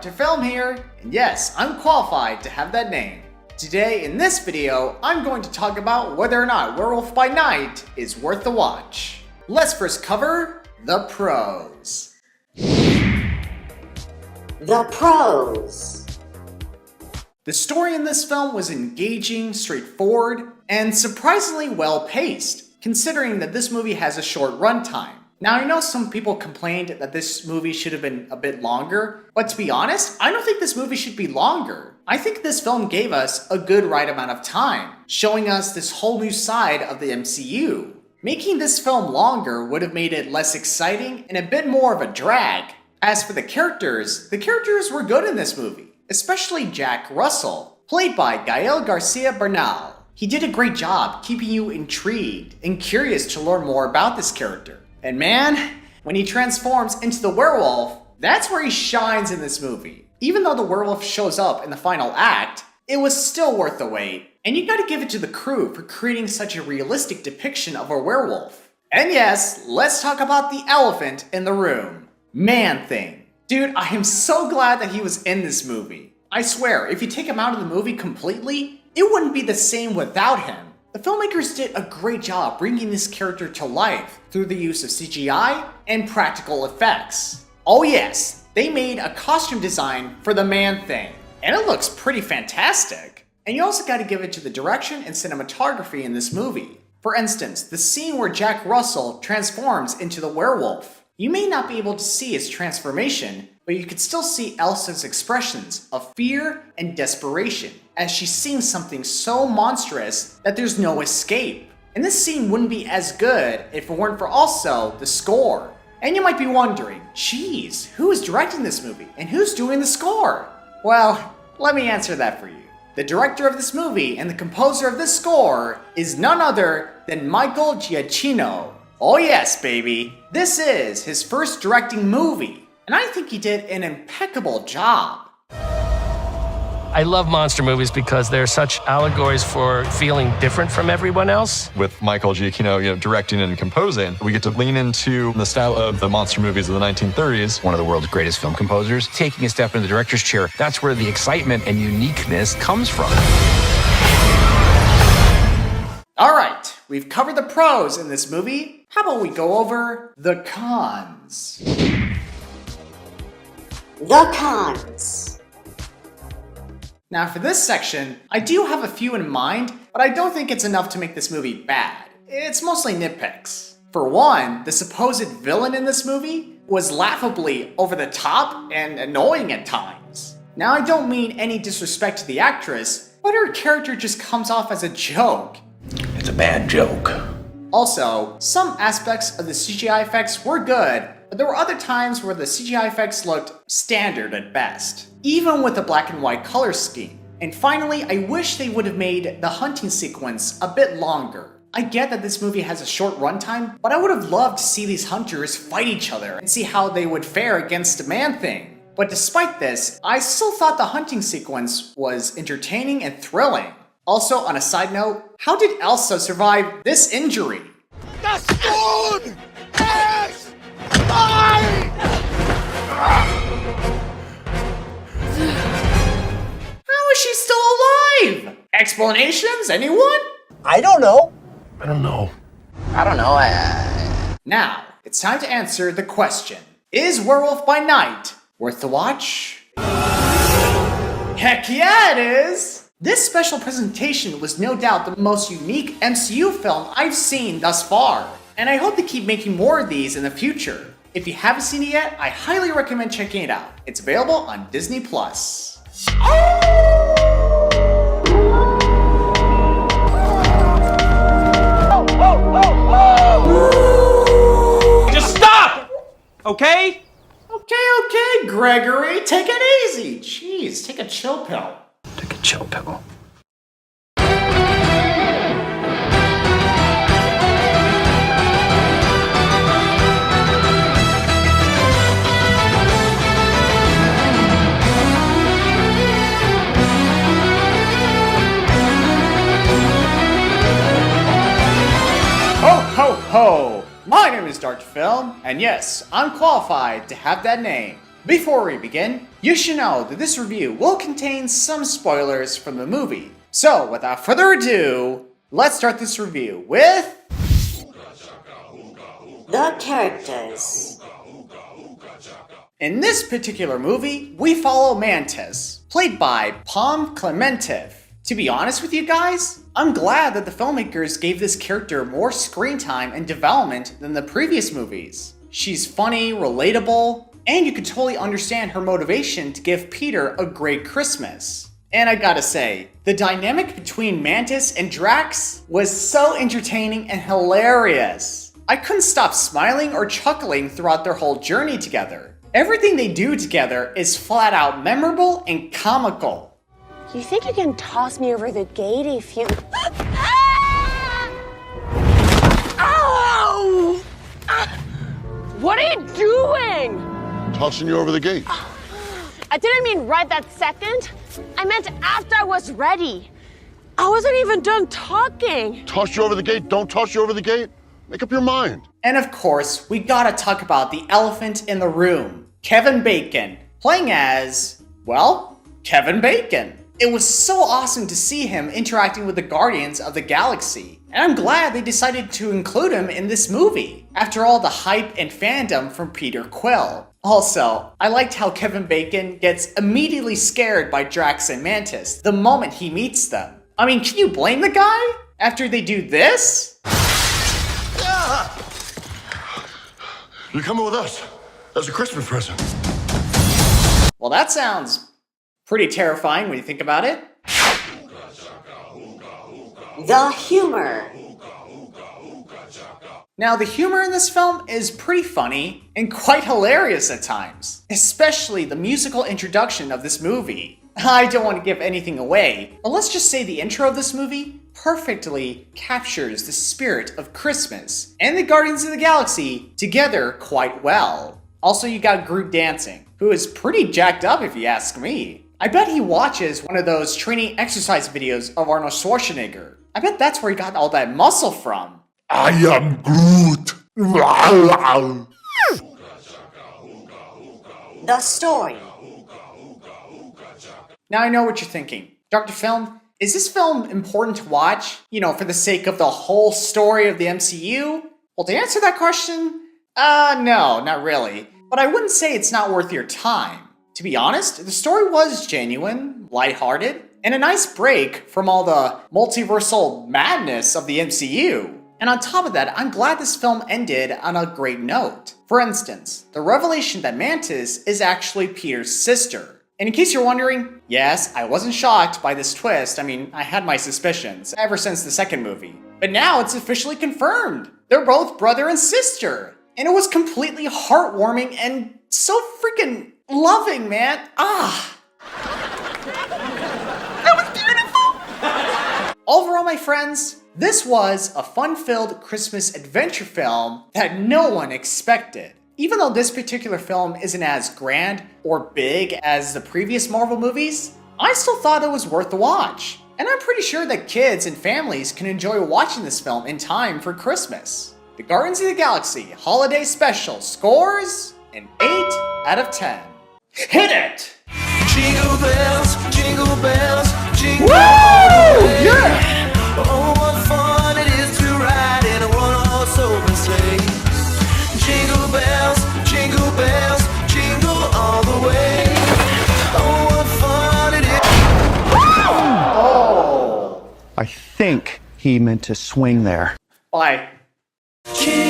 Dr. Film here, and yes, I'm qualified to have that name. Today, in this video, I'm going to talk about whether or not Werewolf by Night is worth the watch. Let's first cover the pros. The pros. The story in this film was engaging, straightforward, and surprisingly well-paced, considering that this movie has a short runtime. Now, I know some people complained that this movie should have been a bit longer, but to be honest, I don't think this movie should be longer. I think this film gave us a good right amount of time, showing us this whole new side of the MCU. Making this film longer would have made it less exciting and a bit more of a drag. As for the characters were good in this movie, especially Jack Russell, played by Gael Garcia Bernal. He did a great job keeping you intrigued and curious to learn more about this character. And man, when he transforms into the werewolf, that's where he shines in this movie. Even though the werewolf shows up in the final act, it was still worth the wait. And you gotta give it to the crew for creating such a realistic depiction of a werewolf. And yes, let's talk about the elephant in the room. Man-Thing. Dude, I am so glad that he was in this movie. I swear, if you take him out of the movie completely, it wouldn't be the same without him. The filmmakers did a great job bringing this character to life through the use of CGI and practical effects. Oh yes, they made a costume design for the Man-Thing, and it looks pretty fantastic. And you also gotta give it to the direction and cinematography in this movie. For instance, the scene where Jack Russell transforms into the werewolf. You may not be able to see his transformation, but you can still see Elsa's expressions of fear and desperation as she's seeing something so monstrous that there's no escape. And this scene wouldn't be as good if it weren't for also the score. And you might be wondering, geez, who is directing this movie and who's doing the score? Well, let me answer that for you. The director of this movie and the composer of this score is none other than Michael Giacchino. Oh yes, baby, this is his first directing movie, and I think he did an impeccable job. I love monster movies because they're such allegories for feeling different from everyone else. With Michael Giacchino, directing and composing, we get to lean into the style of the monster movies of the 1930s. One of the world's greatest film composers, taking a step into the director's chair, that's where the excitement and uniqueness comes from. Alright, we've covered the pros in this movie. How about we go over the cons? The cons. Now for this section, I do have a few in mind, but I don't think it's enough to make this movie bad. It's mostly nitpicks. For one, the supposed villain in this movie was laughably over the top and annoying at times. Now I don't mean any disrespect to the actress, but her character just comes off as a joke. It's a bad joke. Also, some aspects of the CGI effects were good, but there were other times where the CGI effects looked standard at best, even with the black and white color scheme. And finally, I wish they would have made the hunting sequence a bit longer. I get that this movie has a short runtime, but I would have loved to see these hunters fight each other and see how they would fare against the Man-Thing. But despite this, I still thought the hunting sequence was entertaining and thrilling. Also, on a side note, how did Elsa survive this injury? The stone is mine! How is she still alive? Explanations, anyone? I don't know. I don't know. Now, it's time to answer the question. Is Werewolf by Night worth the watch? Heck yeah, it is! This special presentation was no doubt the most unique MCU film I've seen thus far, and I hope to keep making more of these in the future. If you haven't seen it yet, I highly recommend checking it out. It's available on Disney+. Just stop! Okay? Okay, Gregory, take it easy. Jeez, take a chill pill. Take a chill pill. Ho, ho, ho! My name is Dr. Film, and yes, I'm qualified to have that name. Before we begin, you should know that this review will contain some spoilers from the movie. So without further ado, let's start this review with The characters. In this particular movie, we follow Mantis, played by Pom Klementieff. To be honest with you guys, I'm glad that the filmmakers gave this character more screen time and development than the previous movies. She's funny, relatable, and you can totally understand her motivation to give Peter a great Christmas. And I gotta say, the dynamic between Mantis and Drax was so entertaining and hilarious. I couldn't stop smiling or chuckling throughout their whole journey together. Everything they do together is flat out memorable and comical. You think you can toss me over the gate if you... Ow! What are you doing? Tossing you over the gate. I didn't mean right that second. I meant after I was ready. I wasn't even done talking. Toss you over the gate, don't toss you over the gate. Make up your mind. And of course, we gotta talk about the elephant in the room, Kevin Bacon, playing as, well, Kevin Bacon. It was so awesome to see him interacting with the Guardians of the Galaxy, and I'm glad they decided to include him in this movie, after all the hype and fandom from Peter Quill. Also, I liked how Kevin Bacon gets immediately scared by Drax and Mantis the moment he meets them. I mean, can you blame the guy? After they do this? You're coming with us. That's a Christmas present. Well, that sounds pretty terrifying when you think about it. The humor. Now, the humor in this film is pretty funny and quite hilarious at times, especially the musical introduction of this movie. I don't want to give anything away, but let's just say the intro of this movie perfectly captures the spirit of Christmas and the Guardians of the Galaxy together quite well. Also, you got Groot dancing, who is pretty jacked up if you ask me. I bet he watches one of those training exercise videos of Arnold Schwarzenegger. I bet that's where he got all that muscle from. I am Groot. The story. Now I know what you're thinking. Dr. Film, is this film important to watch? You know, for the sake of the whole story of the MCU? Well, to answer that question, no, not really. But I wouldn't say it's not worth your time. To be honest, the story was genuine, lighthearted, and a nice break from all the multiversal madness of the MCU. And on top of that, I'm glad this film ended on a great note. For instance, the revelation that Mantis is actually Peter's sister. And in case you're wondering, yes, I wasn't shocked by this twist. I mean, I had my suspicions ever since the second movie. But now it's officially confirmed. They're both brother and sister. And it was completely heartwarming and so freaking loving, man. That was beautiful! Overall, my friends, this was a fun-filled Christmas adventure film that no one expected. Even though this particular film isn't as grand or big as the previous Marvel movies, I still thought it was worth the watch. And I'm pretty sure that kids and families can enjoy watching this film in time for Christmas. The Guardians of the Galaxy Holiday Special scores an 8 out of 10. Hit it! Jingle bells, jingle bells, jingle Woo! all the way. Yeah! Oh, what fun it is to ride in a one-horse open sleigh. Jingle bells, jingle all the way. Oh, what fun it is. Oh! I think he meant to swing there. Bye. Jingle